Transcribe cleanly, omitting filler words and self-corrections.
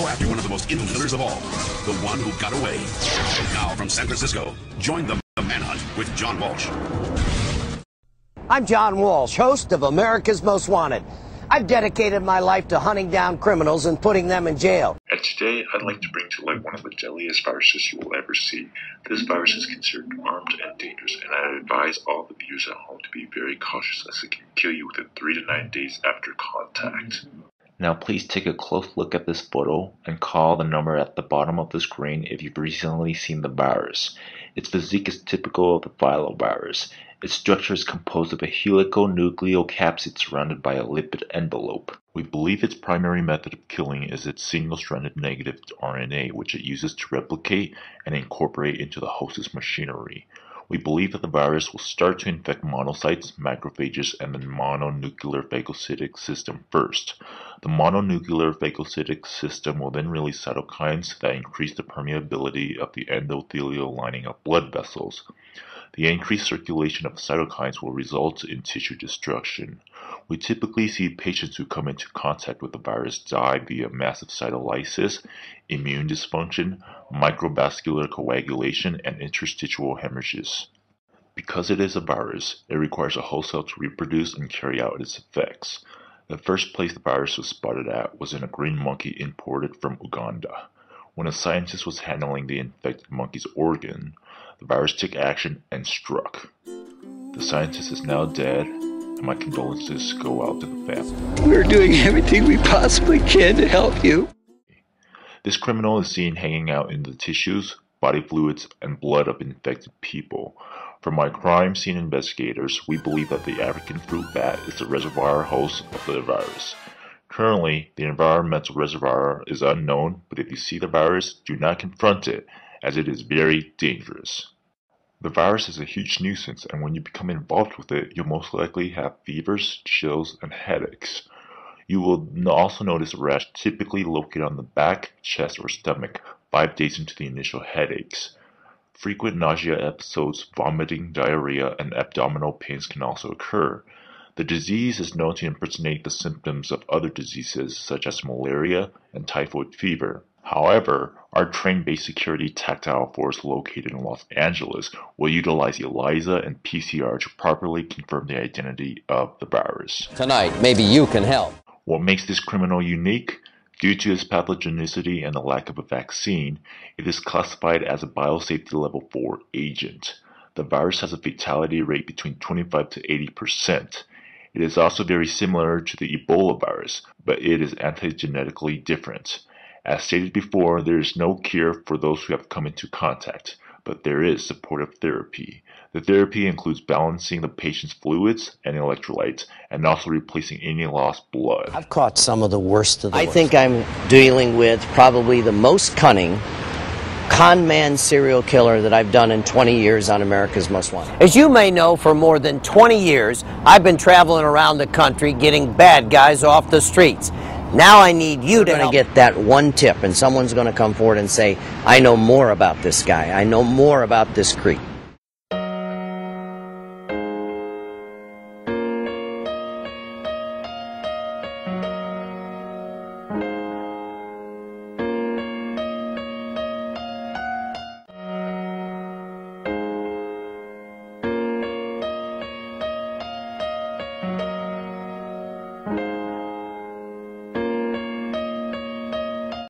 go after one of the most evil killers of all, the one who got away. Now from San Francisco, join the Manhunt with John Walsh. I'm John Walsh, host of America's Most Wanted. I've dedicated my life to hunting down criminals and putting them in jail. And today, I'd like to bring to light one of the deadliest viruses you will ever see. This virus is considered armed and dangerous, and I advise all the viewers at home to be very cautious as it can kill you within 3 to 9 days after contact. Now please take a close look at this photo and call the number at the bottom of the screen if you've recently seen the virus. Its physique is typical of the filovirus. Its structure is composed of a heliconucleocapsid surrounded by a lipid envelope. We believe its primary method of killing is its single-stranded negative RNA, which it uses to replicate and incorporate into the host's machinery. We believe that the virus will start to infect monocytes, macrophages, and the mononuclear phagocytic system first. The mononuclear phagocytic system will then release cytokines that increase the permeability of the endothelial lining of blood vessels. The increased circulation of cytokines will result in tissue destruction. We typically see patients who come into contact with the virus die via massive cytolysis, immune dysfunction, microvascular coagulation, and interstitial hemorrhages. Because it is a virus, it requires a host cell to reproduce and carry out its effects. The first place the virus was spotted at was in a green monkey imported from Uganda. When a scientist was handling the infected monkey's organ, the virus took action and struck. The scientist is now dead, and my condolences go out to the family. We're doing everything we possibly can to help you. This criminal is seen hanging out in the tissues, body fluids, and blood of infected people. From my crime scene investigators, we believe that the African fruit bat is the reservoir host of the virus. Currently, the environmental reservoir is unknown, but if you see the virus, do not confront it, as it is very dangerous. The virus is a huge nuisance, and when you become involved with it, you'll most likely have fevers, chills, and headaches. You will also notice a rash typically located on the back, chest, or stomach 5 days into the initial headaches. Frequent nausea episodes, vomiting, diarrhea, and abdominal pains can also occur. The disease is known to impersonate the symptoms of other diseases such as malaria and typhoid fever. However, our train-based security tactile force located in Los Angeles will utilize ELISA and PCR to properly confirm the identity of the virus. Tonight, maybe you can help. What makes this criminal unique? Due to its pathogenicity and the lack of a vaccine, it is classified as a biosafety level 4 agent. The virus has a fatality rate between 25 to 80%. It is also very similar to the Ebola virus, but it is antigenetically different. As stated before, there is no cure for those who have come into contact, but there is supportive therapy. The therapy includes balancing the patient's fluids and electrolytes, and also replacing any lost blood. I've caught some of the worst of the worst. I think I'm dealing with probably the most cunning con man serial killer that I've done in 20 years on America's Most Wanted. As you may know, for more than 20 years, I've been traveling around the country getting bad guys off the streets. Now I need you to get that one tip, and someone's going to come forward and say, I know more about this guy. I know more about this creep.